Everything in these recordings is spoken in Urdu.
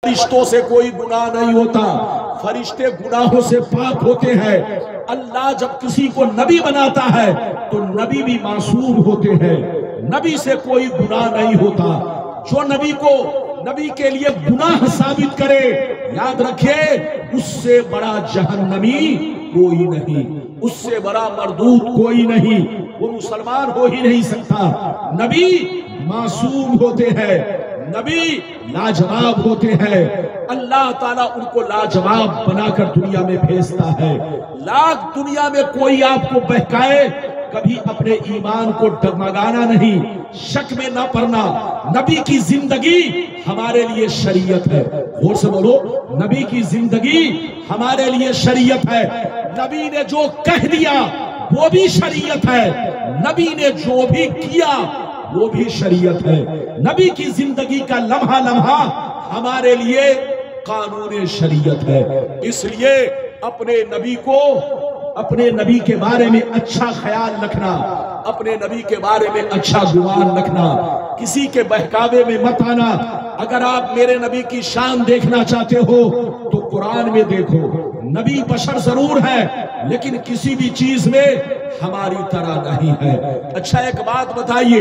فرشتوں سے کوئی گناہ نہیں ہوتا، فرشتے گناہوں سے پاک ہوتے ہیں۔ اللہ جب کسی کو نبی بناتا ہے تو نبی بھی معصوم ہوتے ہیں، نبی سے کوئی گناہ نہیں ہوتا۔ جو نبی کے لیے گناہ ثابت کرے، یاد رکھے اس سے بڑا جہنمی کوئی نہیں، اس سے بڑا مردود کوئی نہیں، وہ مسلمان ہو ہی نہیں سکتا۔ نبی معصوم ہوتے ہیں، نبی لاجواب ہوتے ہیں، اللہ تعالیٰ ان کو لاجواب بنا کر دنیا میں بھیجتا ہے۔ لاکھ دنیا میں کوئی آپ کو بہکائے، کبھی اپنے ایمان کو ڈگمگانا نہیں، شک میں نہ پڑنا۔ نبی کی زندگی ہمارے لیے شریعت ہے، غور سے بولو، نبی کی زندگی ہمارے لیے شریعت ہے۔ نبی نے جو کہہ دیا وہ بھی شریعت ہے، نبی نے جو بھی کیا وہ بھی شریعت ہے۔ نبی کی زندگی کا لمحہ لمحہ ہمارے لیے قانون شریعت ہے۔ اس لیے اپنے نبی کے بارے میں اچھا خیال رکھنا، اپنے نبی کے بارے میں اچھا گمان رکھنا، کسی کے بہکاوے میں مت آنا۔ اگر آپ میرے نبی کی شان دیکھنا چاہتے ہو تو قرآن میں دیکھو، نبی بشر ضرور ہے لیکن کسی بھی چیز میں ہماری طرح نہیں ہے۔ اچھا ایک بات بتائیے،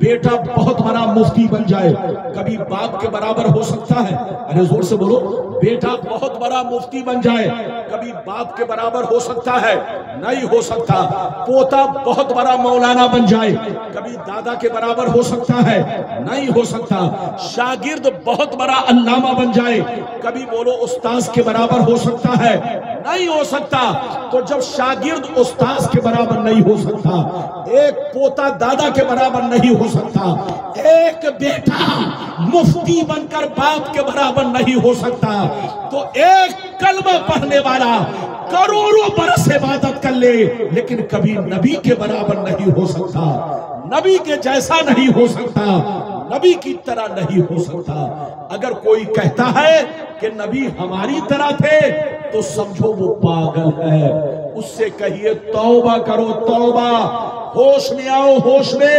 بیٹا بہت بڑا مفتی بن جائے، کبھی باپ کے برابر ہو سکتا ہے؟ ارے زور سے بولو، بیٹا بہت بڑا مفتی بن جائے، کبھی باپ کے برابر ہو سکتا ہے؟ نہیں ہو سکتا۔ پوتا بہت بڑا مولانا بن جائے، کبھی دادا کے برابر ہو سکتا ہے؟ نہیں ہو سکتا۔ شاگرد بہت بڑا علامہ بن جائے، کبھی بولو استاذ کے برابر ہو سکتا ہے؟ نہیں ہو سکتا۔ تو جب شاگرد استاذ کے برابر نہیں ہو سکتا، ایک پوتا دادا کے برابر نہیں ہو سکتا، ایک بیٹا مفتی بن کر باپ کے برابر نہیں ہو سکتا، تو ایک کلمہ پڑھنے والا کروڑوں برس عبادت کر لے لیکن کبھی نبی کے برابر نہیں ہو سکتا، نبی کے جیسا نہیں ہو سکتا، نبی کی طرح نہیں ہو سکتا۔ اگر کوئی کہتا ہے کہ نبی ہماری طرح تھے تو سمجھو وہ پاگل ہے، اس سے کہیے توبہ کرو، توبہ، ہوش میں آؤ، ہوش میں۔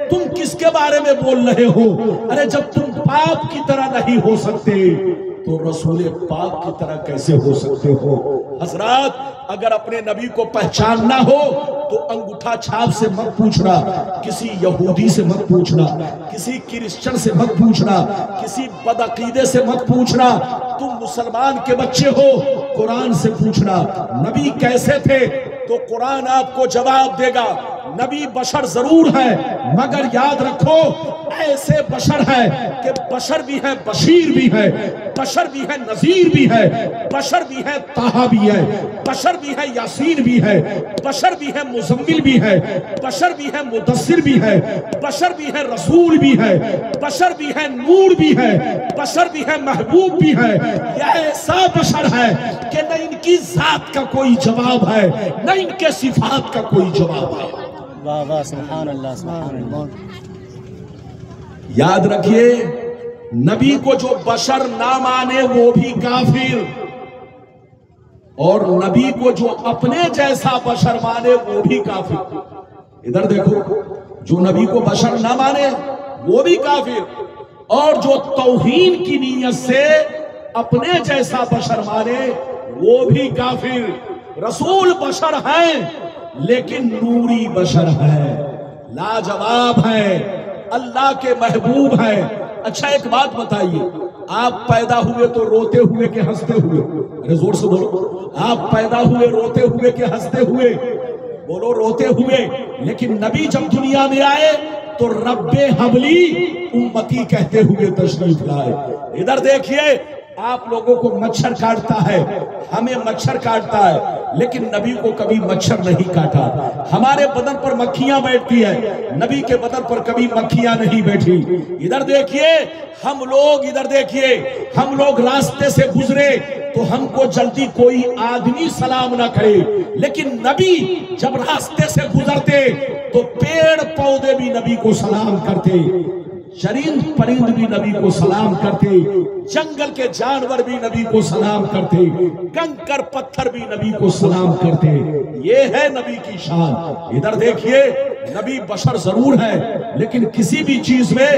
تم کس کے بارے میں بول رہے ہو؟ ارے جب تم باپ کی طرح نہیں ہو سکتے تو رسول پاک کی طرح کیسے ہو سکتے ہو؟ حضرات اگر اپنے نبی کو پہچاننا ہو تو انگوٹھا چھاپ سے مت پوچھنا، کسی یہودی سے مت پوچھنا، کسی کرسچن سے مت پوچھنا، کسی بدعقیدے سے مت پوچھنا، تم مسلمان کے بچے ہو، قرآن سے پوچھنا نبی کیسے تھے تو قرآن آپ کو جواب دے گا۔ نبی بشر ضرور ہے مگر یاد رکھو ایسے بشر ہے کہ بشر بھی ہے، بشیر بھی ہے، بشر بھی ہے، نذیر بھی ہے، بشر بھی ہے، طٰہٰ بھی ہے، بشر بھی ہے، یاسین بھی ہے، بشر بھی ہے، مزمل بھی ہے، بشر بھی ہے، مدثر بھی ہے، بشر بھی ہے، رسول بھی ہے، بشر بھی ہے، نور بھی ہے، بشر بھی ہے، محبوب بھی ہے۔ یہ ایسا بشر ہے کہ نہ ان کی ذات کا کوئی جواب ہے نہ ان کے صفات کا کوئی جواب ہے۔ واہ واہ، سبحان اللہ، سبحان اللہ۔ یاد رکھیے نبی کو جو بشر نہ مانے وہ بھی کافر، اور نبی کو جو اپنے جیسا بشر مانے وہ بھی کافر۔ ادھر دیکھو، جو نبی کو بشر نہ مانے وہ بھی کافر، اور جو توہین کی نیت سے اپنے جیسا بشر مانے وہ بھی کافر۔ رسول بشر ہیں لیکن نوری بشر ہے، لاجواب ہے، اللہ کے محبوب ہے۔ اچھا ایک بات بتائیے، آپ پیدا ہوئے تو روتے ہوئے کہ ہنستے ہوئے؟ ارے زور سے بولو، آپ پیدا ہوئے روتے ہوئے کہ ہنستے ہوئے؟ بولو روتے ہوئے۔ لیکن نبی جب دنیا میں آئے تو رب حبلی امتی کہتے ہوئے تشریف لائے۔ ادھر دیکھیے، آپ لوگوں کو مچھر کاٹتا ہے، ہمیں مچھر کاٹتا ہے، لیکن نبی کو کبھی مچھر نہیں کاٹا۔ ہمارے بدن پر مکھیاں بیٹھتی ہے، نبی کے بدن پر کبھی مکھیاں نہیں بیٹھی۔ ادھر دیکھیے ہم لوگ راستے سے گزرے تو ہم کو جلدی کوئی آدمی سلام نہ کرے، لیکن نبی جب راستے سے گزرتے تو پیڑ پودے بھی نبی کو سلام کرتے، چرند پرند بھی نبی کو سلام کرتے، جنگل کے جانور بھی نبی کو سلام کرتے، کنکر پتھر بھی نبی کو سلام کرتے۔ یہ ہے نبی کی شان۔ ادھر دیکھیے، نبی بشر ضرور ہے لیکن کسی بھی چیز میں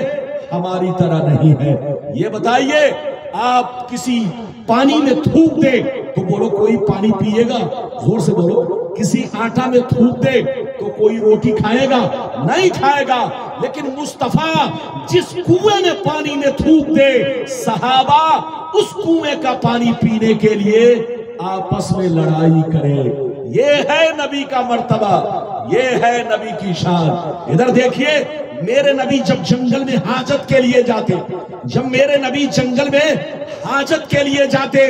ہماری طرح نہیں ہے۔ یہ بتائیے آپ کسی پانی میں تھوک دے تو بولو کوئی پانی پیے گا؟ زور سے بولو. کسی آٹا میں تھوک دے تو کوئی روٹی کھائے گا؟ نہیں کھائے گا. لیکن مصطفیٰ جس کنویں میں پانی میں تھوک دے، صحابہ اس کنویں کا پانی پینے کے لیے آپس میں لڑائی کرے. یہ ہے نبی کا مرتبہ، یہ ہے نبی کی شان. ادھر دیکھیے، میرے نبی جب جنگل میں حاجت کے لیے جاتے، جب میرے نبی جنگل میں حاجت کے لیے جاتے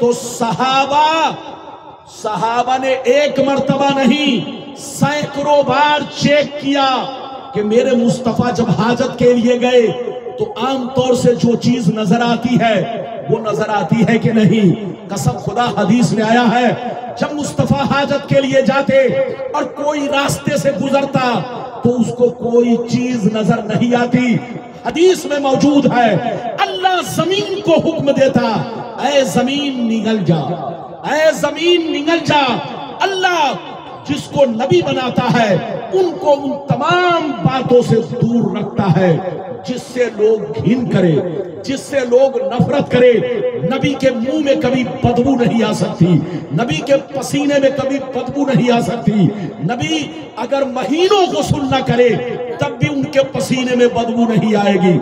تو صحابہ نے ایک مرتبہ نہیں سینکڑوں بار چیک کیا کہ میرے مصطفیٰ جب حاجت کے لیے گئے تو عام طور سے جو چیز نظر آتی ہے وہ نظر آتی ہے کہ نہیں. قسم خدا حدیث میں آیا ہے جب مصطفیٰ حاجت کے لیے جاتے اور کوئی راستے سے گزرتا تو اس کو کوئی چیز نظر نہیں آتی. حدیث میں موجود ہے اللہ زمین کو حکم دیتا، اے زمین نگل جا، اے زمین نگل جا. اللہ جس کو نبی بناتا ہے ان کو ان تمام باتوں سے دور رکھتا ہے جس سے لوگ گھن کرے، جس سے لوگ نفرت کرے. نبی کے منہ میں کبھی بدبو نہیں آ سکتی، نبی کے پسینے میں کبھی بدبو نہیں آ سکتی. نبی اگر مہینوں غسل نہ کرے تب بھی ان کے پسینے میں بدبو نہیں آئے گی.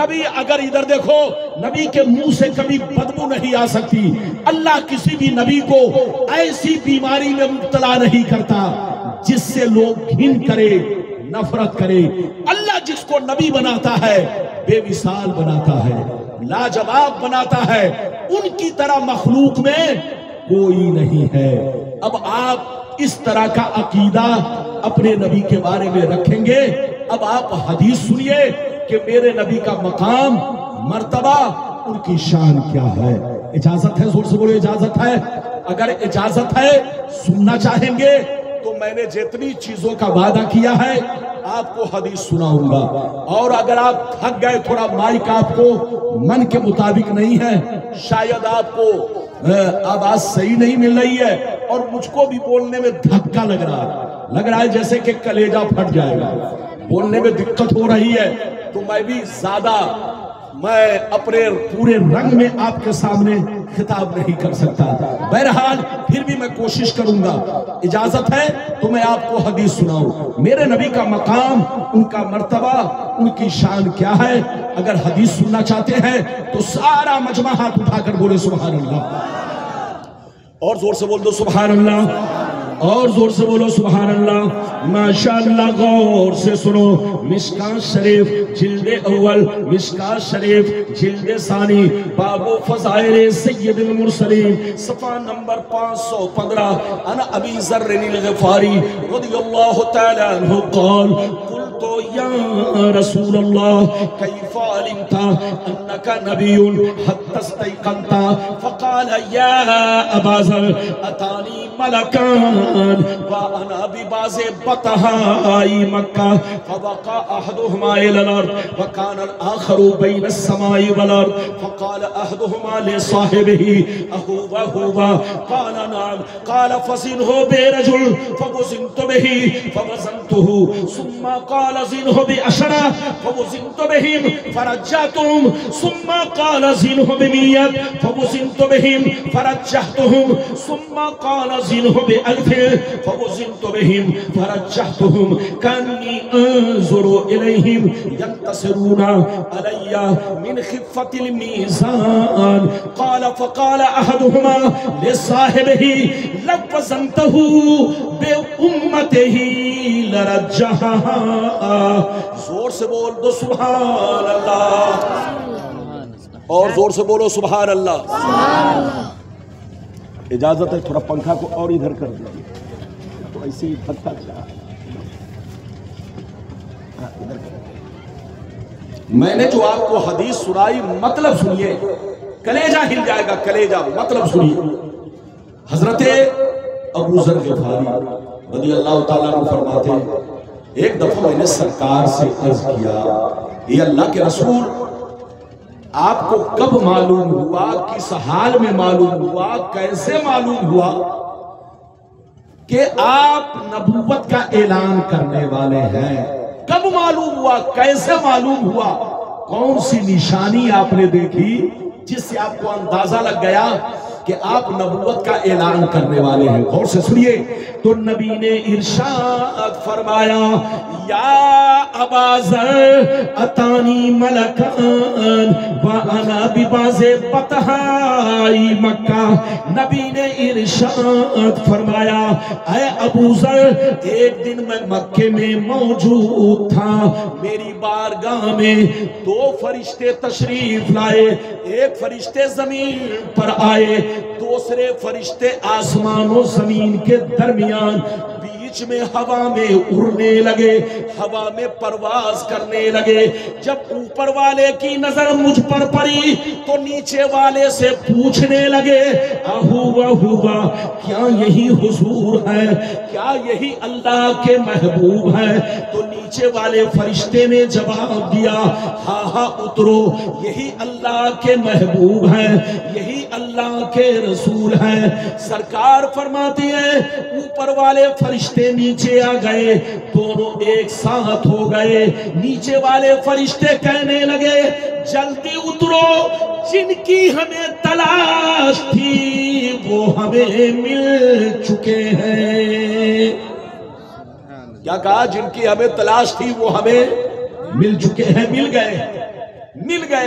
نبی اگر ادھر دیکھو، نبی کے منہ سے کبھی بدبو نہیں آ سکتی. اللہ کسی بھی نبی کو ایسی بیماری میں مبتلا نہیں کرتا جس سے لوگ گھن کرے، نفرت کرے. اللہ جس کو نبی بناتا ہے بے مثال بناتا ہے، لاجواب بناتا ہے. ان کی طرح مخلوق میں کوئی نہیں ہے. اب آپ اس طرح کا عقیدہ اپنے نبی کے بارے میں رکھیں گے. اب آپ حدیث سنیے کہ میرے نبی کا مقام، مرتبہ، ان کی شان کیا ہے. اجازت ہے؟ زور سے بولو اجازت ہے. اگر اجازت ہے سننا چاہیں گے تو میں نے جتنی چیزوں کا وعدہ کیا ہے آپ کو حدیث سناؤں گا. اور اگر آپ تھک گئے، تھوڑا مائک آپ کو من کے مطابق نہیں ہے، شاید آپ کو آواز صحیح نہیں مل رہی ہے اور مجھ کو بھی بولنے میں دھکا لگ رہا ہے جیسے کہ کلیجہ پھٹ جائے گا، بولنے میں دقت ہو رہی ہے. تو میں بھی زیادہ اپنے پورے رنگ میں آپ کے سامنے خطاب نہیں کر سکتا. بہرحال پھر بھی میں کوشش کروں گا. اجازت ہے تو میں آپ کو حدیث سناؤں. میرے نبی کا مقام، ان کا مرتبہ، ان کی شان کیا ہے. اگر حدیث سننا چاہتے ہیں تو سارا مجمع ہاتھ اٹھا کر بولے سبحان اللہ. اور زور سے بول دو سبحان اللہ، اور زور سے بولو سبحان اللہ. ماشاءاللہ غور سے سنو. مشکاۃ شریف جلد اول، مشکاۃ شریف جلد ثانی، باب فضائل سید المرسلین، صفحہ نمبر 515. انا ابی ذر الغفاری رضی اللہ تعالی عنہ قال قلت یا رسول اللہ کیف علمت انک نبی حتی استیقنت؟ فقال یا ابا ذر اتانی ملکان وانا ببعض بطحائی مکہ فوقع احدهما الى الارض وكان الاخر بين السماء والارض فقال احدهما لصاحبه اهو قال نعم قال فزنه برجل فوزنت به فوزنته ثم قال زنه بعشرة فوزنت بهم فرجعتهم ثم قال زنه بمئة فوزنت بهم فرجعتهم ثم قال زنه بألف فوزنت بهم فرجعتهم كأني انظر إليهم ينتصرون علي من خفة الميزان. قال فقال أحدهما لصاحبه لو وزنته بأمته لرجحها. زور سے بول دو سبحان اللہ، اور زور سے بولو سبحان اللہ. اجازت ہے تھوڑا پنکھا کو اور ادھر کر دیجیے تو ایسے ہی پھٹتا چلا. میں نے جو آپ کو حدیث سنائی مطلب سنیے، کلیجہ ہل جائے گا، کلیجہ مطلب سنیے. حضرت ابو ذر غفاری رضی اللہ تعالیٰ عنہ فرماتے ہیں ایک دفعہ میں نے سرکار سے عرض کیا، اے اللہ کے رسول، آپ کو کب معلوم ہوا، کس حال میں معلوم ہوا، کیسے معلوم ہوا کہ آپ نبوت کا اعلان کرنے والے ہیں؟ کب معلوم ہوا، کیسے معلوم ہوا، کون سی نشانی آپ نے دیکھی جس سے آپ کو اندازہ لگ گیا کہ آپ نبوت کا اعلان کرنے والے ہیں. غور سے سنیے. تو نبی نے ارشاد فرمایا یا ابا ذر اتانی ملکان وانا بباز بطحائی مکہ. نبی نے ارشاد فرمایا اے ابو ذر ایک دن میں مکے میں موجود تھا, میری بارگاہ میں دو فرشتے تشریف لائے. ایک فرشتے زمین پر آئے, دوسرے فرشتے آسمان و زمین کے درمیان بیچ میں ہوا میں اڑنے لگے, ہوا میں پرواز کرنے لگے. جب اوپر والے کی نظر مجھ پر پڑی تو نیچے والے سے پوچھنے لگے ہوا کیا یہی حضور ہے, کیا یہی اللہ کے محبوب ہے؟ تو نیچے والے فرشتے نے جواب دیا ہاں اترو, یہی اللہ کے محبوب ہیں, یہی اللہ کے رسول ہیں. سرکار فرماتے ہیں اوپر والے فرشتے نیچے آ گئے, دونوں ایک ساتھ ہو گئے. نیچے والے فرشتے کہنے لگے جلدی اترو, جن کی ہمیں تلاش تھی وہ ہمیں مل چکے ہیں. کیا کہا؟ جن کی ہمیں تلاش تھی وہ ہمیں مل چکے ہیں, مل گئے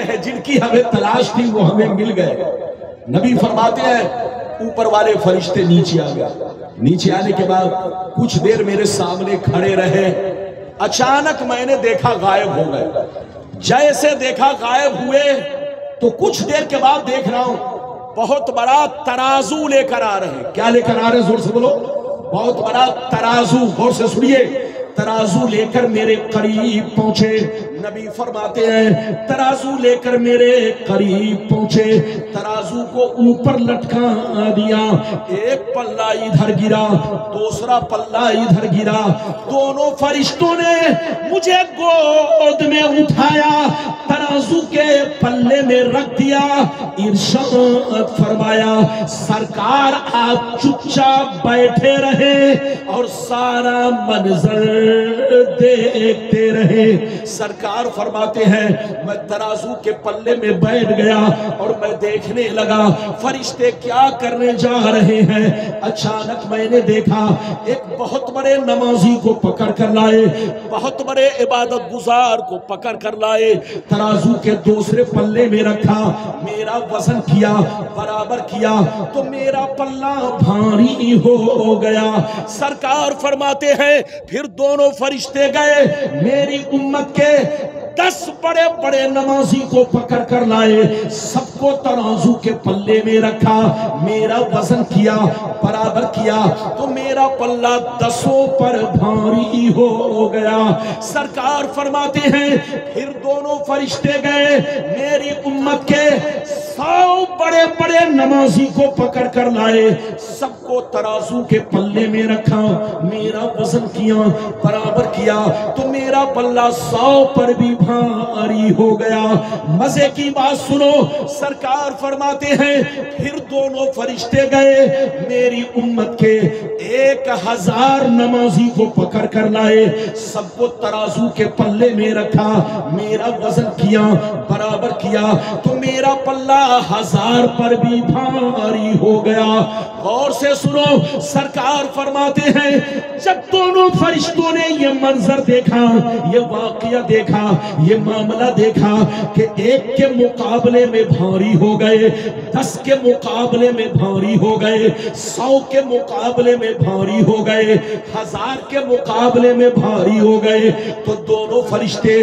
ہیں. جن کی ہمیں تلاش تھی وہ ہمیں مل گئے. نبی فرماتے ہیں اوپر والے فرشتے نیچے آ گئے. نیچے آنے کے بعد کچھ دیر میرے سامنے کھڑے رہے. اچانک میں نے دیکھا غائب ہو گئے. جیسے دیکھا غائب ہوئے تو کچھ دیر کے بعد دیکھ رہا ہوں بہت بڑا ترازو لے کر آ رہے. کیا لے کر آ رہے؟ زور سے بولو. بہت بڑا ترازو. غور سے سنیے. ترازو لے کر میرے قریب پہنچے. نبی فرماتے ہیں ترازو لے کر میرے قریب پہنچے, ترازو کو اوپر لٹکا دیا. ایک پلہ ادھر گرا, دوسرا پلہ ادھر گرا. دونوں فرشتوں نے مجھے گود میں اٹھایا, ترازو کے پلے میں رکھ دیا. ارشاد فرمایا سرکار آپ چپ چاپ بیٹھے رہے اور سارا منظر دیکھتے رہے. سرکار فرماتے ہیں میں ترازو کے پلے میں بیٹھ گیا اور میں دیکھنے لگا فرشتے کیا کرنے جا رہے ہیں. اچانک میں نے دیکھا ایک بہت بڑے نمازی کو پکڑ کر لائے, بہت بڑے عبادت گزار کو پکڑ کر لائے, ترازو کے دوسرے پلے میں رکھا, میرا وزن کیا, برابر کیا تو میرا پلہ بھاری ہو گیا. سرکار فرماتے ہیں پھر دونوں فرشتے گئے میری امت کے 10 بڑے بڑے نمازی کو پکڑ کر لائے, سب کو ترازو کے پلے میں رکھا, میرا وزن کیا, برابر کیا تو میرا پلہ 10 پر بھاری ہو گیا. سرکار فرماتے ہیں پھر دونوں فرشتے گئے میری امت کے 100 بڑے بڑے نمازی کو پکڑ کر لائے, سب کو ترازو کے پلے میں رکھا, میرا وزن کیا, برابر کیا تو میرا پلہ 100 پر بھی بھاری ہو گیا. مزے کی بات سنو, سرکار فرماتے ہیں پھر دونوں فرشتے گئے میری امت کے 1000 نمازی کو پکڑ کر لائے, سب کو ترازو کے پلے میں رکھا, میرا وزن کیا, برابر کیا تو میرا پلہ 1000 پر بھی بھاری ہو گیا. غور سے سنو, سرکار فرماتے ہیں جب دونوں فرشتوں نے یہ منظر دیکھا, یہ واقعہ دیکھا, یہ معاملہ دیکھا کہ ایک کے مقابلے میں بھاری ہو گئے, 10 کے مقابلے میں بھاری ہو گئے, 100 کے مقابلے میں بھاری ہو گئے, 1000 کے مقابلے میں بھاری ہو گئے, تو دونوں فرشتے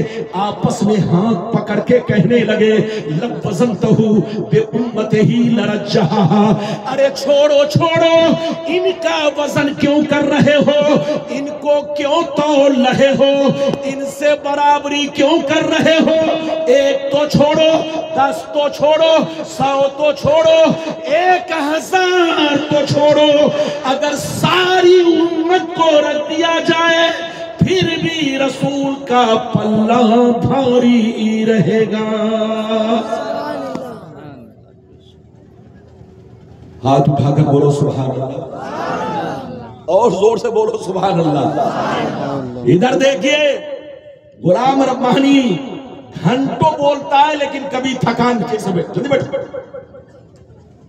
آپس میں ہاتھ پکڑ کے کہنے لگے لب وزنتہو بے امتہی لرجہا, ارے چھوڑو ان کا وزن کیوں کر رہے ہو, ان کو کیوں تول رہے ہو, ان سے برابری کیوں کر رہے ہو, 1 تو چھوڑو, 10 تو چھوڑو, 100 تو چھوڑو, 1000 تو چھوڑو, اگر ساری امت کو رکھ دیا جائے پھر بھی رسول کا پلہ بھاری رہے گا. ہاتھ اٹھا کر بولو سبحان اللہ, اور زور سے بولو سبحان اللہ. ادھر دیکھیے غلام ربانی گھنٹوں بولتا ہے لیکن کبھی تھکان کیسے جلدی بیٹھو،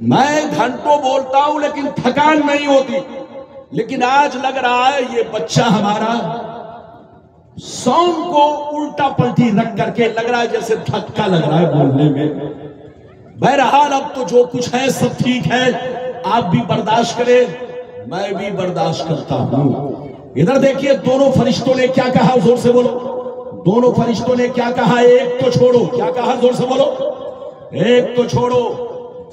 میں گھنٹوں بولتا ہوں لیکن تھکان نہیں ہوتی، لیکن آج لگ رہا ہے یہ بچہ ہمارا سونگ کو الٹا پلٹی رکھ کر کے لگ رہا ہے جیسے دھکا لگ رہا ہے بولنے میں۔ بہرحال اب تو جو کچھ ہے سب ٹھیک ہے، آپ بھی برداشت کریں، میں بھی برداشت کرتا ہوں۔ ادھر دیکھیے دونوں فرشتوں نے کیا کہا، زور سے بولو، دونوں فرشتوں نے کیا کہا؟ ایک تو چھوڑو، کیا کہا؟ زور سے بولو، ایک تو چھوڑو،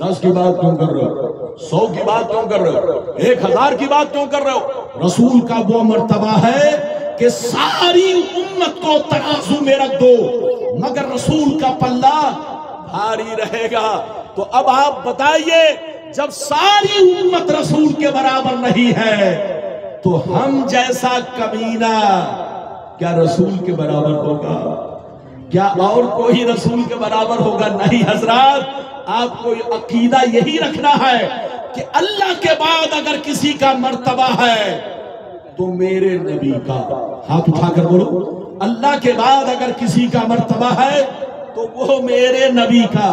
10 کی بات کیوں کر رہے ہو؟ 100 کی بات کیوں کر رہے ہو؟ 1000 کی بات کیوں کر رہے ہو؟ رسول کا وہ مرتبہ ہے کہ ساری امت کو ترازو میں رکھ دو، مگر رسول کا پلہ بھاری رہے گا۔ تو اب آپ بتائیے، جب ساری امت رسول کے برابر نہیں ہے تو ہم جیسا کمینہ کیا رسول کے برابر ہوگا؟ کیا اور کوئی رسول کے برابر ہوگا؟ نہیں حضرات، آپ کو عقیدہ یہی رکھنا ہے کہ اللہ کے بعد اگر کسی کا مرتبہ ہے تو میرے نبی کا، ہاتھ اٹھا کر بولو، اللہ کے بعد اگر کسی کا مرتبہ ہے تو وہ میرے نبی کا۔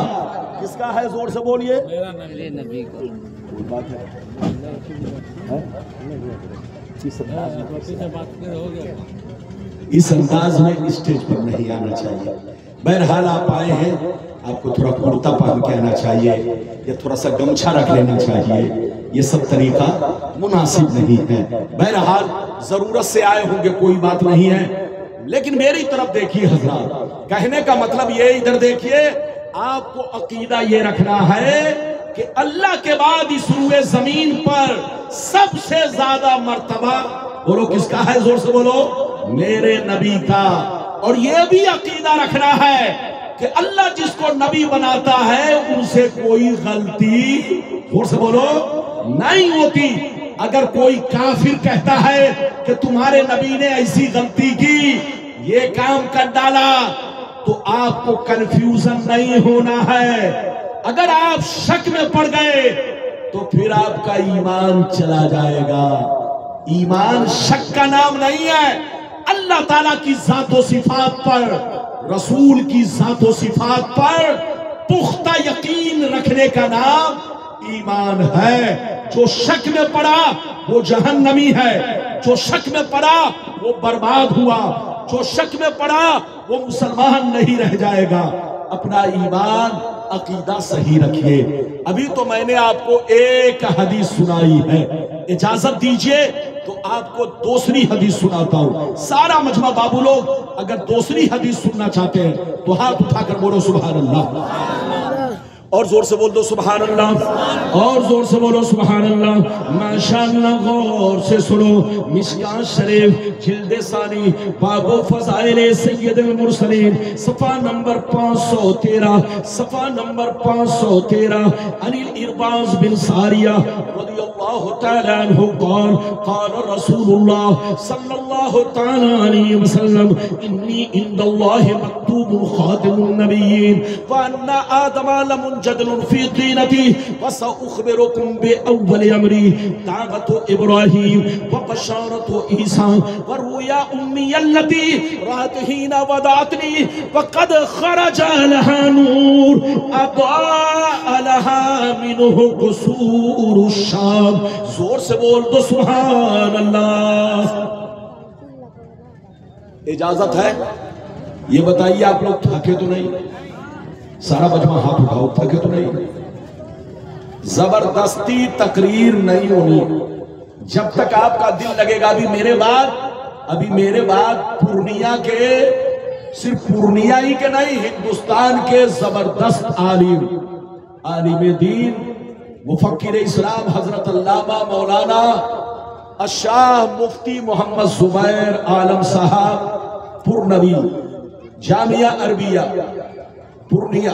کس کا ہے؟ زور سے بولیے، میرے نبی کا۔ اس انداز میں اسٹیج پر نہیں آنا چاہیے۔ بہرحال آپ آئے ہیں، آپ کو تھوڑا کرتا پہن کے آنا چاہیے یا تھوڑا سا گمچھا رکھ لینا چاہیے، یہ سب طریقہ مناسب نہیں ہے۔ بہرحال ضرورت سے آئے ہوں گے، کوئی بات نہیں ہے، لیکن میری طرف دیکھیے حضرات، کہنے کا مطلب یہ، ادھر دیکھیے، آپ کو عقیدہ یہ رکھنا ہے کہ اللہ کے بعد اس روئے زمین پر سب سے زیادہ مرتبہ، بولو کس کا ہے؟ زور سے بولو، میرے نبی کا۔ اور یہ بھی عقیدہ رکھنا ہے کہ اللہ جس کو نبی بناتا ہے ان سے کوئی غلطی، زور سے بولو، نہیں ہوتی۔ اگر کوئی کافر کہتا ہے کہ تمہارے نبی نے ایسی غلطی کی، یہ کام کر ڈالا، تو آپ کو کنفیوژن نہیں ہونا ہے۔ اگر آپ شک میں پڑ گئے تو پھر آپ کا ایمان چلا جائے گا۔ ایمان شک کا نام نہیں ہے۔ اللہ تعالیٰ کی ذات و صفات پر، رسول کی ذات و صفات پر پختہ یقین رکھنے کا نام ایمان ہے۔ جو شک میں پڑا وہ جہنمی ہے، جو شک میں پڑا وہ برباد ہوا، جو شک میں پڑا وہ مسلمان نہیں رہ جائے گا۔ اپنا ایمان عقیدہ صحیح رکھیے۔ ابھی تو میں نے آپ کو ایک حدیث سنائی ہے، اجازت دیجئے تو آپ کو دوسری حدیث سناتا ہوں۔ سارا مجمع بابو لوگ اگر دوسری حدیث سننا چاہتے ہیں تو ہاتھ اٹھا کر بولو سبحان اللہ، اور زور سے بول دو سبحان اللہ، اور زور سے بولو سبحان اللہ۔ ماشاءاللہ، غور سے سنو، مشکاۃ شریف جلد ثانی، باب فضائل سید المرسلین، صفحہ نمبر 513، صفحہ نمبر 513، عن الارباز بن ساریہ رضی اللہ تعالی عنہ قال قال رسول اللہ صلی اللہ تعالی علیہ وسلم انی عند اللہ مکتوب خاتم النبیین وان آدم لمنجدل فی طینتی وسأخبرکم بأول امری دعوت ابراہیم وبشارت عیسیٰ ورؤیا امی التي رأت حین ودعتنی وقد خرج لها نور اضاء لها منه قصور الشام۔ زور سے بول دو سبحان اللہ۔ اجازت ہے؟ یہ بتائیے آپ لوگ تھکے تو نہیں؟ سارا مجمع ہاتھ اٹھاؤ، تھکے تو نہیں؟ زبردستی تقریر نہیں ہونی، جب تک آپ کا دل لگے گا۔ ابھی میرے بعد پورنیہ کے، صرف پورنیہ ہی کے نہیں، ہندوستان کے زبردست عالم دین، مفکر اسلام حضرت علامہ مولانا الشاہ مفتی محمد زبیر عالم صاحب پورنوی، جامعہ عربیہ پورنیہ،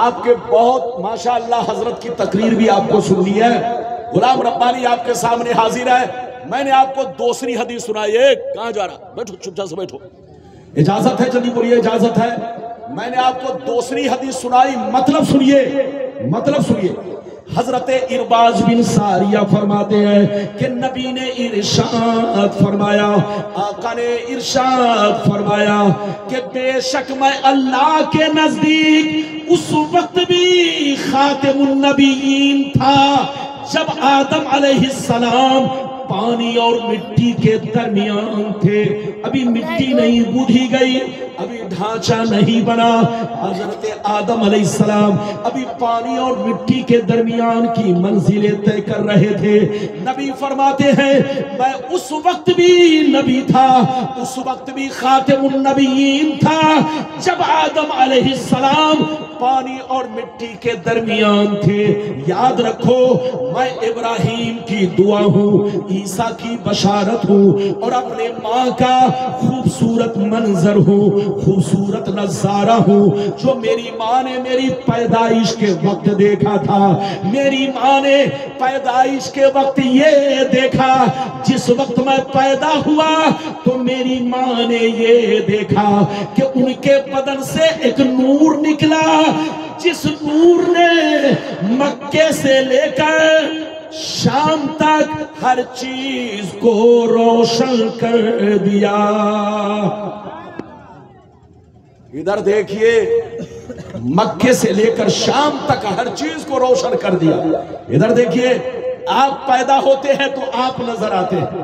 آپ کے بہت ماشاءاللہ حضرت کی تقریر بھی آپ کو سننی ہے۔ غلام ربانی آپ کے سامنے حاضر ہے۔ میں نے آپ کو دوسری حدیث سنائی ہے۔ کہاں جا رہا؟ بیٹھو، چپ چاپ سے بیٹھو، اجازت ہے؟ جلدی بولیے، اجازت ہے؟ میں نے آپ کو دوسری حدیث سنائی، مطلب سنیے، مطلب سنیے۔ حضرت ارباز بن ساریہ فرماتے ہیں کہ نبی نے ارشاد فرمایا، آقا نے ارشاد فرمایا کہ بے شک میں اللہ کے نزدیک اس وقت بھی خاتم النبیین تھا جب آدم علیہ السلام پانی اور مٹی کے درمیان تھے، ابھی مٹی نہیں گودھی گئی، ابھی ڈھانچہ نہیں بنا، حضرت آدم علیہ السلام ابھی پانی اور مٹی کے درمیان کی منزلیں طے کر رہے تھے۔ نبی فرماتے ہیں میں اس وقت بھی نبی تھا، اس وقت بھی خاتم النبیین تھا جب آدم علیہ السلام پانی اور مٹی کے درمیان تھے۔ یاد رکھو میں ابراہیم کی دعا ہوں، عیسیٰ کی بشارت ہوں، اور اپنے ماں کا خوبصورت منظر ہوں، خوبصورت نظارہ ہوں جو میری ماں نے میری پیدائش کے وقت دیکھا تھا۔ میری ماں نے پیدائش کے وقت یہ دیکھا، جس وقت میں پیدا ہوا تو میری ماں نے یہ دیکھا کہ ان کے بدن سے ایک نور نکلا، جس نور نے مکے سے لے کر شام تک ہر چیز کو روشن کر دیا۔ ادھر دیکھیے، مکے سے لے کر شام تک ہر چیز کو روشن کر دیا۔ ادھر دیکھیے، آپ پیدا ہوتے ہیں تو آپ نظر آتے ہیں،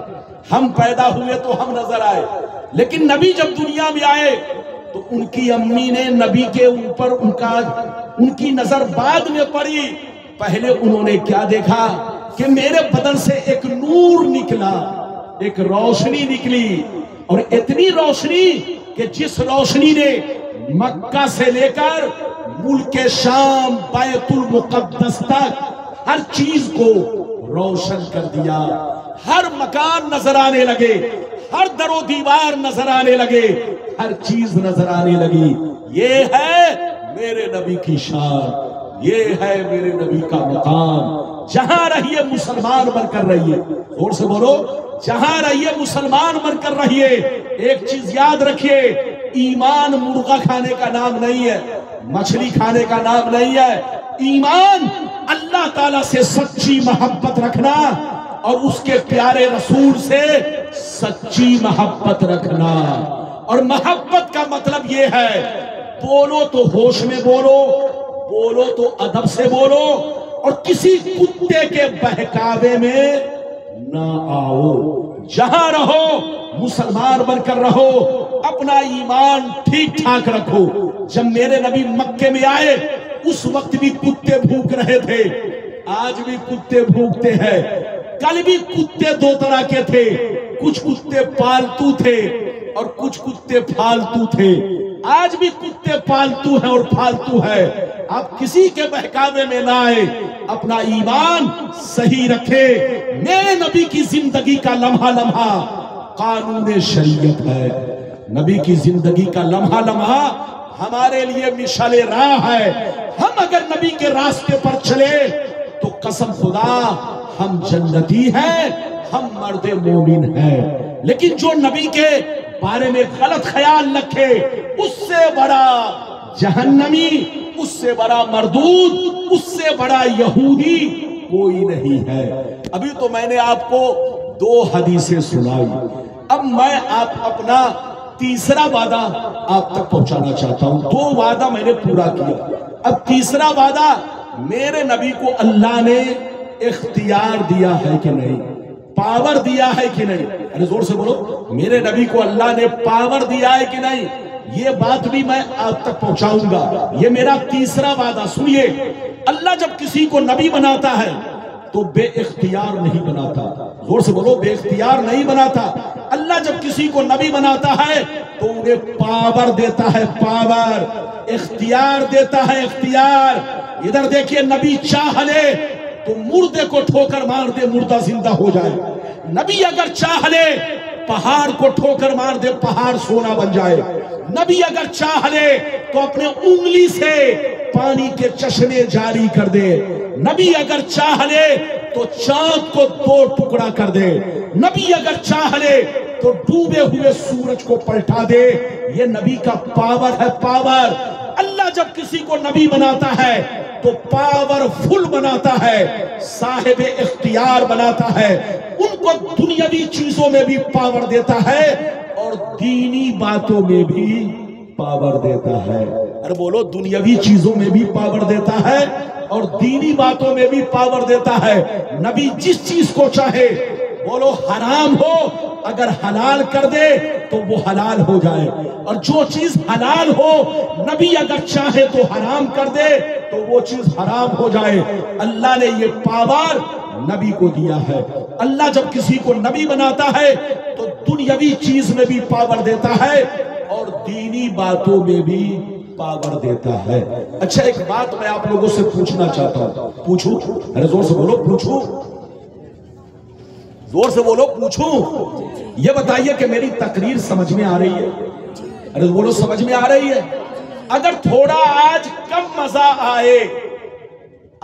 ہم پیدا ہوئے تو ہم نظر آئے، لیکن نبی جب دنیا میں آئے تو ان کی امی نے نبی کے اوپر ان کی نظر بعد میں پڑی۔ پہلے انہوں نے کیا دیکھا کہ میرے بدن سے ایک نور نکلا، ایک روشنی نکلی، اور اتنی روشنی کہ جس روشنی نے مکہ سے لے کر ملک شام بیت المقدس تک ہر چیز کو روشن کر دیا۔ ہر مکان نظر آنے لگے، ہر در و دیوار نظر آنے لگے، ہر چیز نظر آنے لگی۔ یہ ہے میرے نبی کی شان، یہ ہے میرے نبی کا مقام۔ جہاں رہیے مسلمان بن کر رہیے، زور سے بولو، جہاں رہیے مسلمان بن کر رہیے۔ ایک چیز یاد رکھیے، ایمان مرغا کھانے کا نام نہیں ہے، مچھلی کھانے کا نام نہیں ہے۔ ایمان اللہ تعالیٰ سے سچی محبت رکھنا اور اس کے پیارے رسول سے سچی محبت رکھنا۔ اور محبت کا مطلب یہ ہے، بولو تو ہوش میں بولو، بولو تو ادب سے بولو، اور کسی کتے کے بہکاوے میں نہ آؤ۔ جہاں رہو مسلمان بن کر رہو، اپنا ایمان ٹھیک ٹھاک رکھو۔ جب میرے نبی مکے میں آئے اس وقت بھی کتے بھوک رہے تھے، آج بھی کتے بھوکتے ہیں۔ کل بھی کتے دو طرح کے تھے، کچھ کتے پالتو تھے اور کچھ کتے پھالتو تھے۔ آج بھی کتے پالتو ہیں اور پھالتو ہے۔ آپ کسی کے بہکاوے میں نہ آئے، اپنا ایمان صحیح رکھے۔ میرے نبی کی زندگی کا لمحہ لمحہ قانون شریعت ہے، نبی کی زندگی کا لمحہ لمحہ ہمارے لیے مشعل راہ ہے۔ ہم اگر نبی کے راستے پر چلے تو قسم خدا ہم جنتی ہیں، ہم مرد مومن ہیں۔ لیکن جو نبی کے بارے میں غلط خیال رکھے، اس سے بڑا جہنمی، اس سے بڑا مردود، اس سے بڑا یہودی کوئی نہیں ہے۔ ابھی تو میں نے آپ کو 2 حدیثیں سنائی، اب میں آپ اپنا تیسرا وعدہ آپ تک پہنچانا چاہتا ہوں۔ 2 وعدہ میں نے پورا کیا، اب تیسرا وعدہ، میرے نبی کو اللہ نے اختیار دیا ہے کہ نہیں، پاور دیا ہے کہ نہیں؟ ارے زور سے بولو، میرے نبی کو اللہ نے پاور دیا ہے کہ نہیں؟ یہ بات بھی میں آپ تک پہنچاؤں گا۔ یہ میرا تیسرا وعدہ سنیے، اللہ جب کسی کو نبی بناتا ہے تو بے اختیار نہیں بناتا۔ زور سے بولو، بے اختیار نہیں بناتا۔ اللہ جب کسی کو نبی بناتا ہے تو انہیں پاور دیتا ہے، پاور، اختیار دیتا ہے، اختیار۔ ادھر دیکھیے، نبی چاہ لے تو مردے کو ٹھوکر مار دے، مردہ زندہ ہو جائے۔ نبی اگر چاہ لے پہاڑ کو ٹھوکر مار دے، پہاڑ سونا بن جائے۔ نبی اگر چاہ لے تو اپنے انگلی سے پانی کے چشمے جاری کر دے۔ نبی اگر چاہ لے تو چاند کو 2 ٹکڑا کر دے۔ نبی اگر چاہ لے تو ڈوبے ہوئے سورج کو پلٹا دے۔ یہ نبی کا پاور ہے، پاور۔ اللہ جب کسی کو نبی بناتا ہے تو پاورفل بناتا ہے، صاحب اختیار بناتا ہے، ان کو دنیاوی چیزوں میں بھی پاور دیتا ہے اور دینی باتوں میں بھی پاور دیتا ہے۔ ارے بولو، دنیاوی چیزوں میں بھی پاور دیتا ہے اور دینی باتوں میں بھی پاور دیتا ہے۔ نبی جس چیز کو چاہے، بولو حرام ہو، اگر حلال کر دے تو وہ حلال ہو جائے، اور جو چیز حلال ہو نبی اگر چاہے تو حرام کر دے تو وہ چیز حرام ہو جائے۔ اللہ نے یہ پاور نبی کو دیا ہے۔ اللہ جب کسی کو نبی بناتا ہے تو دنیاوی چیز میں بھی پاور دیتا ہے اور دینی باتوں میں بھی پاور دیتا ہے۔ اچھا، ایک بات میں آپ لوگوں سے پوچھنا چاہتا ہوں، پوچھوں؟ ارے زور سے بولو، پوچھوں؟ زور سے بولو، پوچھوں؟ یہ بتائیے کہ میری تقریر سمجھ میں آ رہی ہے؟ ارے بولو، سمجھ میں آ رہی ہے؟ اگر تھوڑا آج کم مزہ آئے،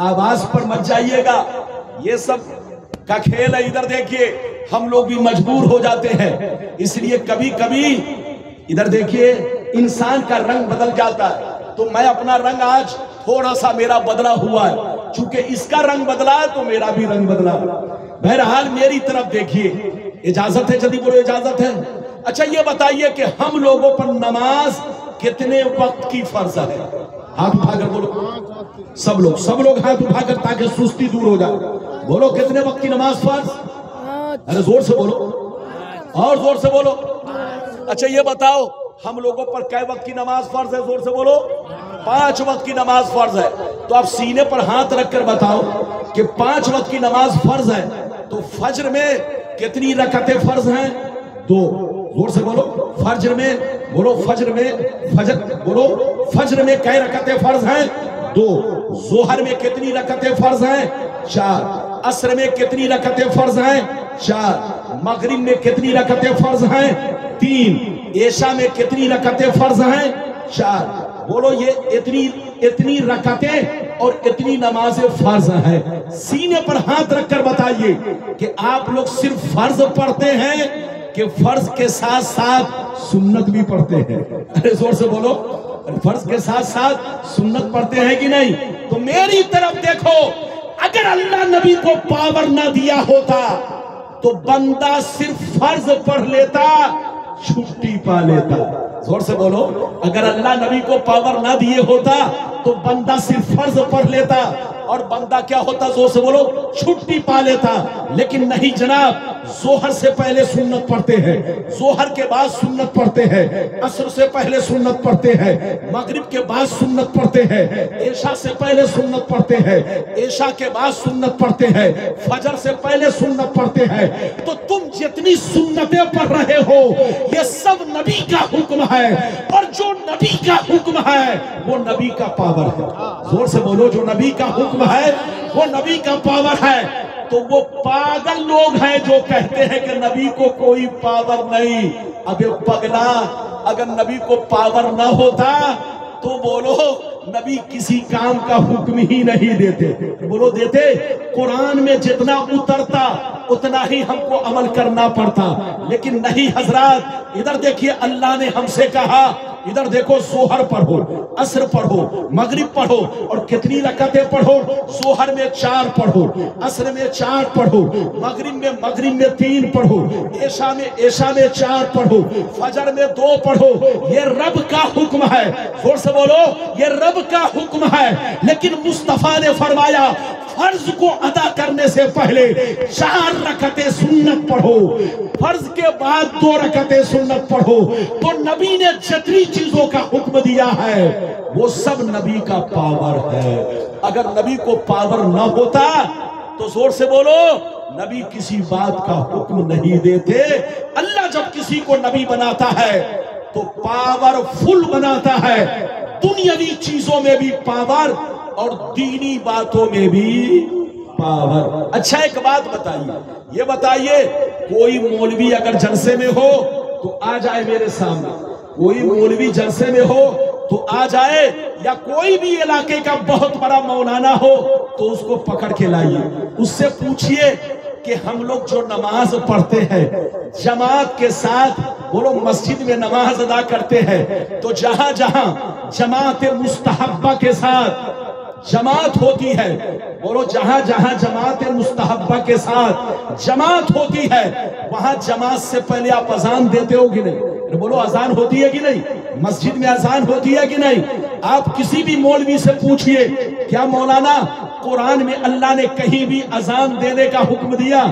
آواز پر مت جائیے گا، یہ سب کا کھیل ہے۔ ادھر دیکھیے، ہم لوگ بھی مجبور ہو جاتے ہیں، اس لیے کبھی کبھی ادھر دیکھیے انسان کا رنگ بدل جاتا ہے، تو میں اپنا رنگ آج تھوڑا سا میرا بدلا ہوا ہے، چونکہ اس کا رنگ بدلا ہے تو میرا بھی رنگ بدلا۔ بہرحال میری طرف دیکھیے، اجازت ہے؟ جلدی بولو، اجازت ہے؟ اچھا یہ بتائیے کہ ہم لوگوں پر نماز کتنے وقت کی فرض ہے؟ ہاتھ اٹھا کر بولو، سب لوگ ہاتھ اٹھا کر، تاکہ سستی دور ہو جائے۔ بولو، کتنے وقت کی نماز فرض؟ ارے زور سے بولو، اور زور سے بولو۔ اچھا یہ بتاؤ، ہم لوگوں پر کئے وقت کی نماز فرض ہے؟ زور سے بولو۔ 5 وقت کی نماز فرض ہے۔ تو آپ سینے پر ہاتھ رکھ کر بتاؤ کہ 5 وقت کی نماز فرض ہے تو فجر میں کتنی رکعتیں فرض ہیں؟ 2۔ زور سے بولو، فجر میں بولو، فجر میں کئے رکعتیں فرض ہیں؟ 2۔ ظہر میں کتنی رکعتیں فرض ہیں؟ 4۔ عصر میں کتنی رکعتیں فرض ہیں؟ 4۔ مغرب میں کتنی رکعتیں فرض ہیں؟ 3۔ عشاء میں کتنی رکعتیں فرض ہیں؟ 4۔ بولو، یہ اتنی رکعتیں اور اتنی نمازیں فرض ہیں۔ سینے پر ہاتھ رکھ کر بتائیے کہ آپ لوگ صرف فرض پڑھتے ہیں کہ فرض کے ساتھ ساتھ سنت بھی پڑھتے ہیں؟ ارے زور سے بولو، فرض کے ساتھ ساتھ سنت پڑھتے ہیں کہ نہیں؟ تو میری طرف دیکھو، اگر اللہ نبی کو پاور نہ دیا ہوتا تو بندہ صرف فرض پڑھ لیتا، چھٹی پا لیتا۔ زور سے بولو، اگر اللہ نبی کو پاور نہ دیے ہوتا تو بندہ صرف فرض پڑھ لیتا اور بندہ کیا ہوتا؟ زور سے بولو، چھٹی پا لیتا۔ لیکن نہیں جناب، ظہر سے پہلے سنت پڑھتے ہیں، ظہر کے بعد سنت پڑھتے ہیں، عصر سے پہلے سنت پڑھتے ہیں، مغرب کے بعد سنت پڑھتے ہیں، عشاء سے پہلے سنت پڑھتے ہیں، عشاء کے بعد سنت پڑھتے ہیں، فجر سے پہلے سنت پڑھتے ہیں۔ تو تم جتنی سنتیں پڑھ رہے ہو یہ سب نبی کا حکم ہے، اور جو نبی کا حکم ہے وہ نبی کا پاور ہے۔ زور سے بولو، جو نبی کا حکم ہے وہ نبی کا پاور ہے۔ تو وہ پاگل لوگ ہیں جو کہتے ہیں کہ نبی کو کوئی پاور نہیں۔ اب پگلا، اگر نبی کو پاور نہ ہوتا تو بولو نبی کسی کام کا حکم ہی نہیں دیتے۔ بولو دیتے؟ قرآن میں جتنا اترتا اتنا ہی ہم کو عمل کرنا پڑتا، لیکن نہیں حضرات۔ ادھر دیکھیے، اللہ نے ہم سے کہا، ادھر دیکھو، ظہر پڑھو، عصر پڑھو، مغرب پڑھو، اور کتنی رکعتیں پڑھو؟ ظہر میں 4 پڑھو، عصر میں 4 پڑھو، مغرب میں 3 پڑھو، عشاء میں 4 پڑھو، فجر میں 2 پڑھو۔ یہ رب کا حکم ہے۔ زور سے بولو، یہ رب کا حکم ہے۔ لیکن مصطفیٰ نے فرمایا فرض کو ادا کرنے سے پہلے 4 رکعتیں سنت پڑھو، فرض کے بعد 2 رکعتیں سنت پڑھو۔ تو نبی نے جتنی چیزوں کا حکم دیا ہے وہ سب نبی کا پاور ہے۔ اگر نبی کو پاور نہ ہوتا تو زور سے بولو، نبی کسی بات کا حکم نہیں دیتے۔ اللہ جب کسی کو نبی بناتا ہے تو پاور فل بناتا ہے، دنیاوی چیزوں میں بھی پاور اور دینی باتوں میں بھی پاور۔ اچھا ایک بات بتائیے، یہ بتائیے کوئی مولوی اگر جلسے میں ہو تو آ جائے میرے سامنے، کوئی مولوی جلسے میں ہو تو آ جائے، یا کوئی بھی علاقے کا بہت بڑا مولانا ہو تو اس کو پکڑ کے لائیے، اس سے پوچھئے کہ ہم لوگ جو نماز پڑھتے ہیں جماعت کے ساتھ بولو مسجد میں نماز ادا کرتے ہیں تو جہاں جہاں جماعت مستحبہ کے ساتھ جماعت ہوتی ہے، بولو جہاں جہاں جماعت مستحبہ کے ساتھ جماعت ہوتی ہے وہاں جماعت سے پہلے آپ اذان دیتے ہو کہ نہیں؟ بولو اذان ہوتی ہے کہ نہیں؟ مسجد میں اذان ہوتی ہے کہ نہیں؟ آپ کسی بھی مولوی سے پوچھئے کیا مولانا قرآن میں اللہ نے کہیں بھی اذان دینے کا حکم دیا؟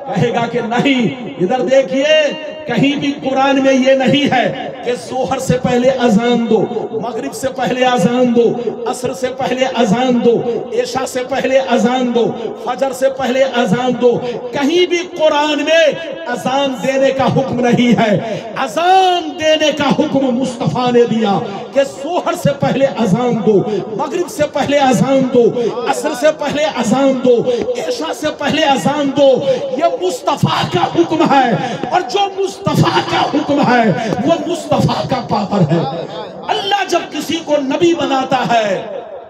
کہے گا کہ نہیں۔ ادھر دیکھئے کہیں بھی قرآن میں یہ نہیں ہے کہ ظہر سے پہلے اذان دو، مغرب سے پہلے اذان دو، عصر سے پہلے اذان دو، عشاء سے پہلے اذان دو، فجر سے پہلے اذان دو۔ کہیں بھی قرآن میں اذان دینے کا حکم نہیں ہے۔ اذان دینے کا حکم مصطفیٰ نے دیا کہ ظہر سے پہلے اذان دو، مغرب سے پہلے اذان دو، عصر سے پہلے اذان دو، عشاء سے پہلے اذان دو۔ یہ مصطفیٰ کا حکم ہے، اور جو مصطفیٰ کا حکم ہے وہ مصطفیٰ کا پاور ہے۔ اللہ جب کسی کو نبی بناتا ہے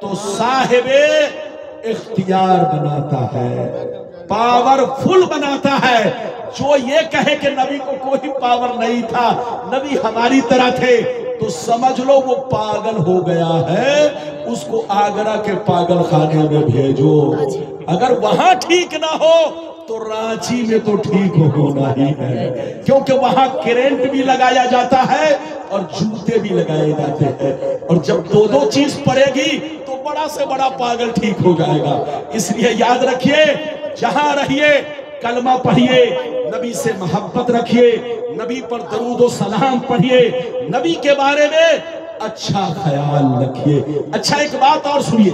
تو صاحب اختیار بناتا ہے، پاورفل بناتا ہے۔ جو یہ کہے کہ نبی کو کوئی پاور نہیں تھا، نبی ہماری طرح تھے، تو سمجھ لو وہ پاگل ہو گیا ہے۔ اس کو آگرہ کے پاگل خانے میں بھیجو، اگر وہاں ٹھیک نہ ہو تو رانچی میں تو ٹھیک ہونا ہی ہے، کیونکہ وہاں کرنٹ بھی لگایا جاتا ہے اور جوتے بھی لگائے جاتے ہیں، اور جب دو دو چیز پڑے گی تو بڑا سے بڑا پاگل ٹھیک ہو جائے گا۔ اس لیے یاد رکھیے، جہاں رہیے کلمہ پڑھیے، نبی سے محبت رکھیے، نبی پر درود و سلام پڑھیے، نبی کے بارے میں اچھا خیال رکھیے۔ اچھا ایک بات اور سنیے،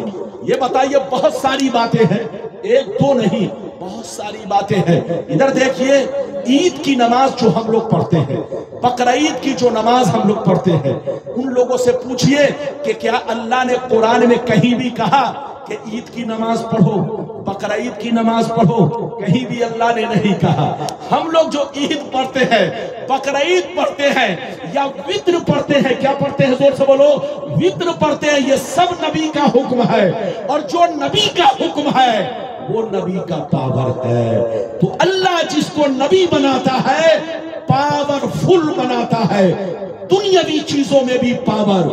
یہ بتائیے بہت ساری باتیں ہیں، ایک دو نہیں، بہت ساری باتیں ہیں۔ ادھر دیکھیے، عید کی نماز جو ہم لوگ پڑھتے ہیں، بقرعید کی جو نماز ہم لوگ پڑھتے ہیں، ان لوگوں سے پوچھئے کہ کیا اللہ نے قرآن میں کہیں بھی کہا کہ عید کی نماز پڑھو، بقرعید کی نماز پڑھو؟ کہیں بھی اللہ نے نہیں کہا۔ ہم لوگ جو عید پڑھتے ہیں، بقرعید پڑھتے ہیں یا وطر پڑھتے ہیں، کیا پڑھتے ہیں؟ زور سے بولو، وطر پڑھتے ہیں، یہ سب نبی کا حکم ہے، اور جو نبی کا حکم ہے وہ نبی کا پاور ہے۔ تو اللہ جس کو نبی بناتا ہے پاورفل بناتا ہے، دنیاوی چیزوں میں بھی پاور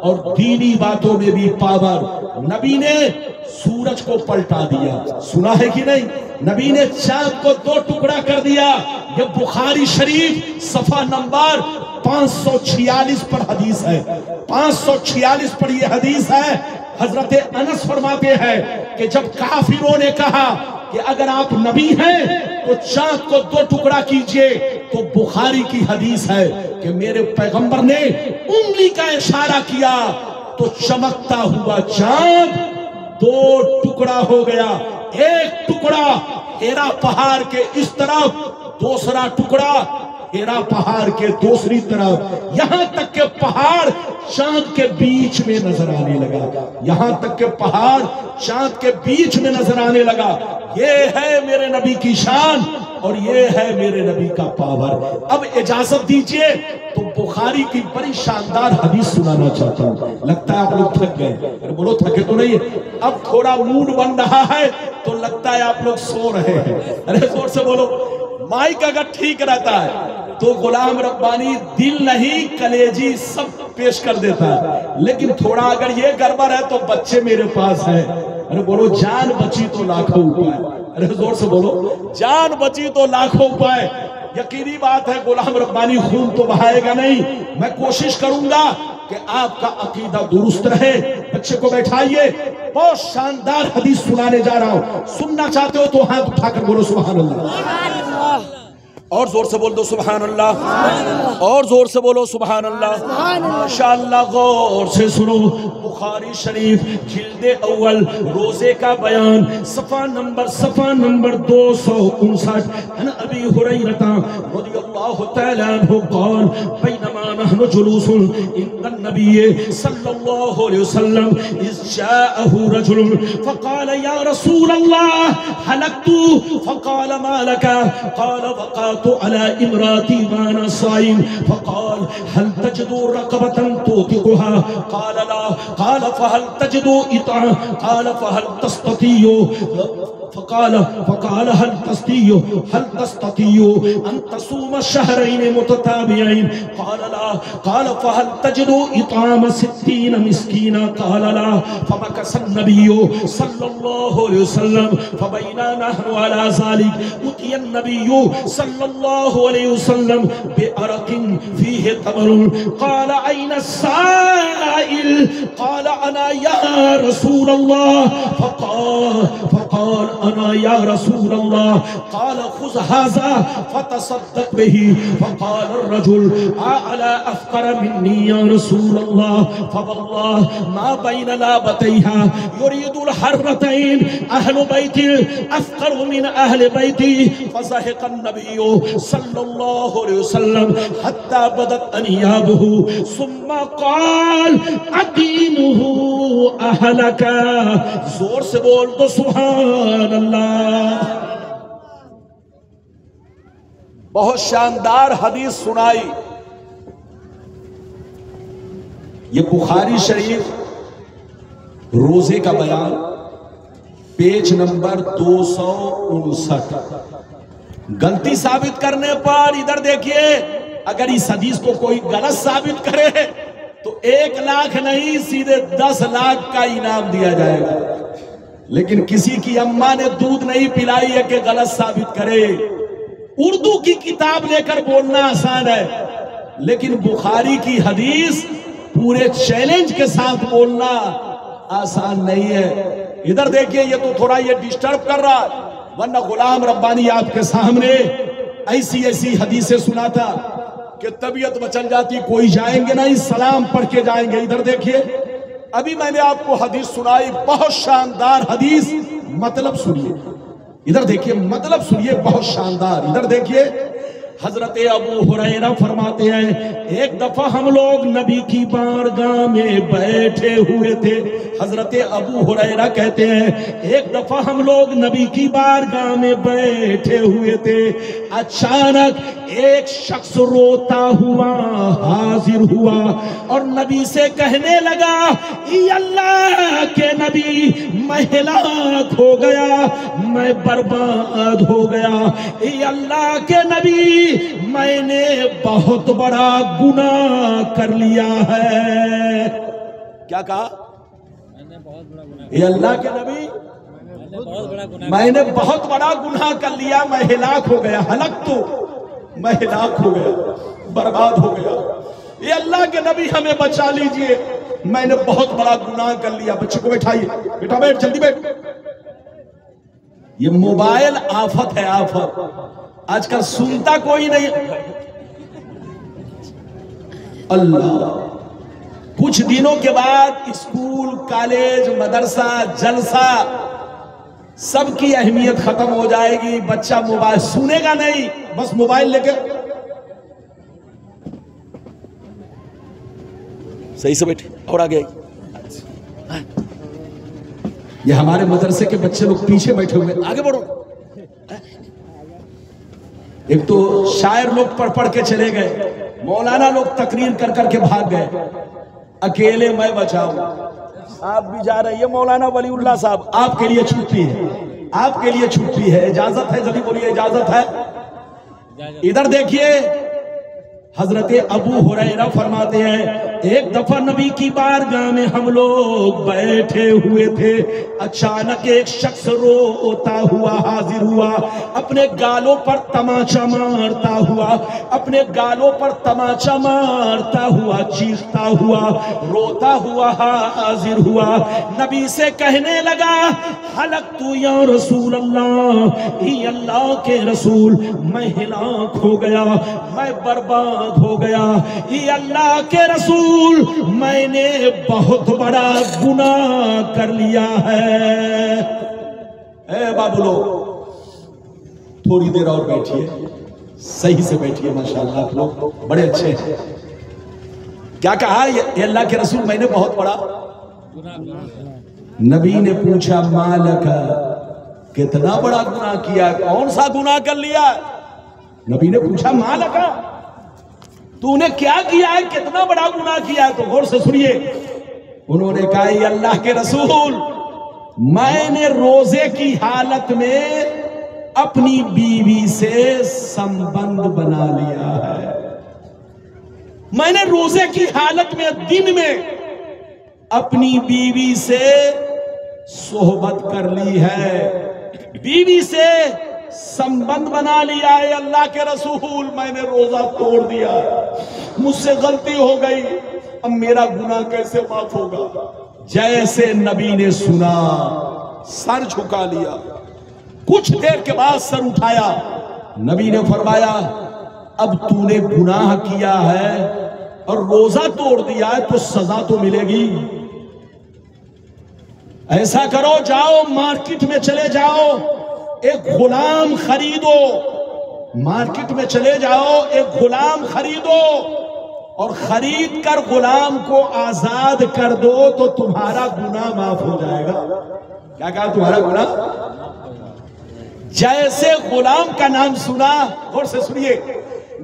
اور دینی باتوں میں بھی پاور۔ نبی نے سورج کو پلٹا دیا، سنا ہے کہ نہیں؟ نبی نے چاند کو دو ٹکڑا کر دیا۔ یہ بخاری شریف صفحہ نمبر 546 پر حدیث ہے، 546 پر یہ حدیث ہے۔ حضرت انس فرماتے ہیں کہ جب کافروں نے کہا کہ اگر آپ نبی ہیں تو چاند کو دو ٹکڑا کیجئے، تو بخاری کی حدیث ہے کہ میرے پیغمبر نے انگلی کا اشارہ کیا تو چمکتا ہوا چاند دو ٹکڑا ہو گیا۔ ایک ٹکڑا ہیرا پہاڑ کے اس طرف، دوسرا ٹکڑا ہیرا پہاڑ کے دوسری طرف، یہاں تک کہ پہاڑ چاند کے بیچ میں نظر آنے لگا، یہاں تک کہ پہاڑ چاند کے بیچ میں نظر آنے لگا۔ یہ ہے میرے نبی کی شان اور یہ ہے میرے نبی کا پاور۔ اب اجازت دیجئے تو بخاری کی بڑی شاندار حدیث سنانا چاہتا ہوں۔ لگتا ہے آپ لوگ تھک گئے، ارے بولو تھکے تو نہیں؟ اب تھوڑا موڈ بن رہا ہے تو لگتا ہے آپ لوگ سو رہے ہیں، ارے زور سے بولو۔ مائک اگر ٹھیک رہتا ہے تو غلام ربانی دل نہیں کلیجی سب پیش کر دیتا ہے، لیکن تھوڑا اگر یہ گڑبڑ ہے تو بچے میرے پاس ہیں، ارے بولو جان بچی تو لاکھوں اپائے، ارے زور سے بولو جان بچی تو لاکھوں اپائے۔ یقینی بات ہے غلام ربانی خون تو بہائے گا نہیں، میں کوشش کروں گا کہ آپ کا عقیدہ درست رہے۔ بچے کو بیٹھائیے، بہت شاندار حدیث سنانے جا رہا ہوں، سننا چاہتے ہو تو ہاتھ اٹھا کر بولو سبحان اللہ، اور زور سے بول دو سبحان اللہ، اور زور سے بولو سبحان اللہ۔ ماشاءاللہ غور سے سنو، بخاری شریف جلد اول روزے کا بیان صفحہ نمبر 259۔ عن ابی ہریرہ رضی اللہ تعالی عنہ قال بینما نحن جلوس عند النبی صلی اللہ علیہ وسلم اذ جاءه رجل فقال یا رسول اللہ حلقت فقال ما لك قال وقعت على امراتي وانا صائم فقال هل تجد رقبة توثقها قال لا قال فهل تجد إطعام قال فهل تستطيع فقال هل تستطيع ان تصوم شهرين متتابعين؟ قال لا. قال فهل تجد اطعام 60 مسكينا؟ قال لا. فمكث النبي صلى الله عليه وسلم فبينا نحن على ذلك اتي النبي صلى الله عليه وسلم بعرق فيه تمر. قال اين السائل؟ قال انا يا رسول الله. فقال انا یا رسول اللہ. قال خذ هذا فتصدق به. فقال الرجل اعلى افقر مني يا رسول الله. فوالله ما بين لابتيها يريد الحرتين اهل بيتي افقر من اهل بيتي. فضحك النبي صلى الله عليه وسلم حتى بدت انيابه ثم قال ادينه اهلك. زور سے بول دو سبحان اللہ. بہت شاندار حدیث سنائی. یہ بخاری شریف روزے کا بیان پیج نمبر 259. غلطی ثابت کرنے پر ادھر دیکھیے، اگر اس حدیث کو کوئی غلط ثابت کرے تو 1 لاکھ نہیں سیدھے 10 لاکھ کا انعام دیا جائے گا. لیکن کسی کی اماں نے دودھ نہیں پلائی ہے کہ غلط ثابت کرے. اردو کی کتاب لے کر بولنا آسان ہے، لیکن بخاری کی حدیث پورے چیلنج کے ساتھ بولنا آسان نہیں ہے. ادھر دیکھیے، یہ تو تھوڑا یہ ڈسٹرب کر رہا، ورنہ غلام ربانی آپ کے سامنے ایسی حدیثیں سناتا کہ طبیعت بچل جاتی. کوئی جائیں گے نہیں، سلام پڑھ کے جائیں گے. ادھر دیکھیے، ابھی میں نے آپ کو حدیث سنائی، بہت شاندار حدیث. مطلب سنیے، ادھر دیکھیے، مطلب سنیے، بہت شاندار. ادھر دیکھیے، حضرت ابو ہریرہ فرماتے ہیں ایک دفعہ ہم لوگ نبی کی بارگاہ میں بیٹھے ہوئے تھے. حضرت ابو ہریرہ کہتے ہیں ایک دفعہ ہم لوگ نبی کی بارگاہ میں بیٹھے ہوئے تھے. اچانک ایک شخص روتا ہوا حاضر ہوا اور نبی سے کہنے لگا، اے اللہ کے نبی، میں ہلاک ہو گیا، میں برباد ہو گیا. اے اللہ کے نبی، میں نے بہت بڑا گناہ کر لیا ہے. کیا کہا؟ اے اللہ کے نبی، میں نے بہت بڑا گناہ کر لیا، میں ہلاک ہو گیا. ہلاک تو میں ہلاک ہو گیا، برباد ہو گیا. اے اللہ کے نبی، ہمیں بچا لیجئے، میں نے بہت بڑا گناہ کر لیا. بچے کو بیٹھائیے، بیٹا بیٹھ، جلدی بیٹھ. یہ موبائل آفت ہے، آفت. آج کل سنتا کوئی نہیں. اللہ، کچھ دنوں کے بعد اسکول، کالج، مدرسہ، جلسہ سب کی اہمیت ختم ہو جائے گی. بچہ موبائل سنے گا نہیں، بس موبائل لے کے. صحیح سے بیٹھے اور آگے. یہ ہمارے مدرسے کے بچے لوگ پیچھے بیٹھے ہوئے، آگے بڑھو. ایک تو شاعر لوگ پڑھ پڑھ کے چلے گئے، مولانا لوگ تقریر کر کر کے بھاگ گئے، اکیلے میں بچاؤں. آپ بھی جا رہے ہیں مولانا ولی اللہ صاحب، آپ کے لیے چھٹی ہے، آپ کے لیے چھٹی ہے. اجازت ہے؟ جلدی بولیے، اجازت ہے. ادھر دیکھیے، حضرت ابو ہریرہ فرماتے ہیں ایک دفعہ نبی کی بارگاہ میں ہم لوگ بیٹھے ہوئے تھے. اچانک ایک شخص روتا ہوا حاضر ہوا، اپنے گالوں پر تماچا مارتا ہوا، اپنے گالوں پر تماچا مارتا ہوا، چیختا ہوا، روتا ہوا حاضر ہوا. نبی سے کہنے لگا، ہلکت یا رسول اللہ، اے اللہ کے رسول، میں ہلاک ہو گیا، میں برباد ہو گیا. اے اللہ کے رسول، میں نے بہت بڑا گناہ کر لیا ہے. اے بابو لوگ تھوڑی دیر اور بیٹھیے، صحیح سے بیٹھیے. ماشاءاللہ آپ لوگ بڑے اچھے ہیں. کیا کہا؟ اے اللہ کے رسول، میں نے بہت بڑا. نبی نے پوچھا، مالک، کتنا بڑا گناہ کیا؟ کون سا گناہ کر لیا؟ نبی نے پوچھا، مالک، تو نے کیا کیا ہے؟ کتنا بڑا گناہ کیا ہے؟ تو غور سے سنیے. انہوں نے کہا، اے اللہ کے رسول، میں نے روزے کی حالت میں اپنی بیوی سے سمبند بنا لیا ہے. میں نے روزے کی حالت میں دن میں اپنی بیوی سے صحبت کر لی ہے, بیوی سے سمبند بنا لیا ہے. اللہ کے رسول میں نے روزہ توڑ دیا, مجھ سے غلطی ہو گئی, اب میرا گناہ کیسے معاف ہوگا؟ جیسے نبی نے سنا سر جھکا لیا, کچھ دیر کے بعد سر اٹھایا. نبی نے فرمایا اب تو نے گناہ کیا ہے اور روزہ توڑ دیا ہے تو سزا تو ملے گی. ایسا کرو, جاؤ مارکیٹ میں چلے جاؤ, ایک غلام خریدو, مارکیٹ میں چلے جاؤ, ایک غلام خریدو اور خرید کر غلام کو آزاد کر دو تو تمہارا گناہ معاف ہو جائے گا. کیا کہا؟ تمہارا گناہ. جیسے غلام کا نام سنا, غور سے سنیے,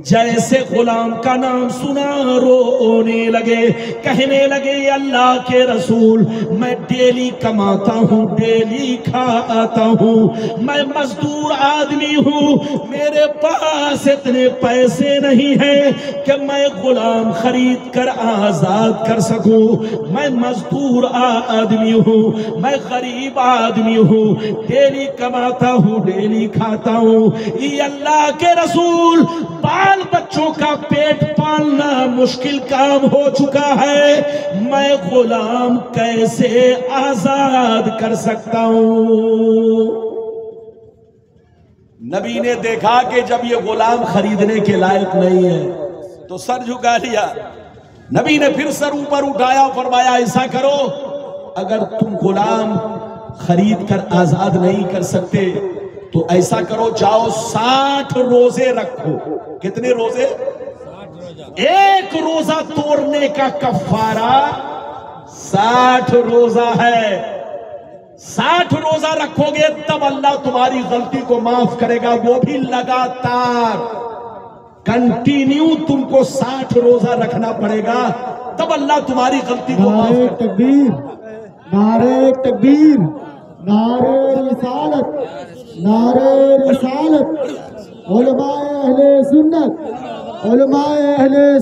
جیسے غلام کا نام سنا رونے لگے, کہنے لگے اللہ کے رسول میں ڈیلی کماتا ہوں, ڈیلی کھاتا ہوں, میں مزدور آدمی ہوں, میرے پاس اتنے پیسے نہیں ہیں کہ میں غلام خرید کر آزاد کر سکوں, میں مزدور آدمی ہوں, میں غریب آدمی ہوں, ڈیلی کماتا ہوں, ڈیلی کھاتا ہوں. یہ اللہ کے رسول بال بچوں کا پیٹ پالنا مشکل کام ہو چکا ہے, میں غلام کیسے آزاد کر سکتا ہوں؟ نبی نے دیکھا کہ جب یہ غلام خریدنے کے لائق نہیں ہے تو سر جھکا لیا. نبی نے پھر سر اوپر اٹھایا, فرمایا ایسا کرو, اگر تم غلام خرید کر آزاد نہیں کر سکتے تو ایسا کرو, جاؤ 60 روزے رکھو. کتنے روزے؟ ایک روزہ توڑنے کا کفارہ 60 روزہ ہے. 60 روزہ رکھو گے تب اللہ تمہاری غلطی کو معاف کرے گا, وہ بھی لگاتار کنٹینیو تم کو 60 روزہ رکھنا پڑے گا, تب اللہ تمہاری غلطی کو معاف کرے گا. تکبیر, نعرہ تکبیر, نعرہ رسالت, نعرہ رسالت. علماء اہل سنت, علماء اہل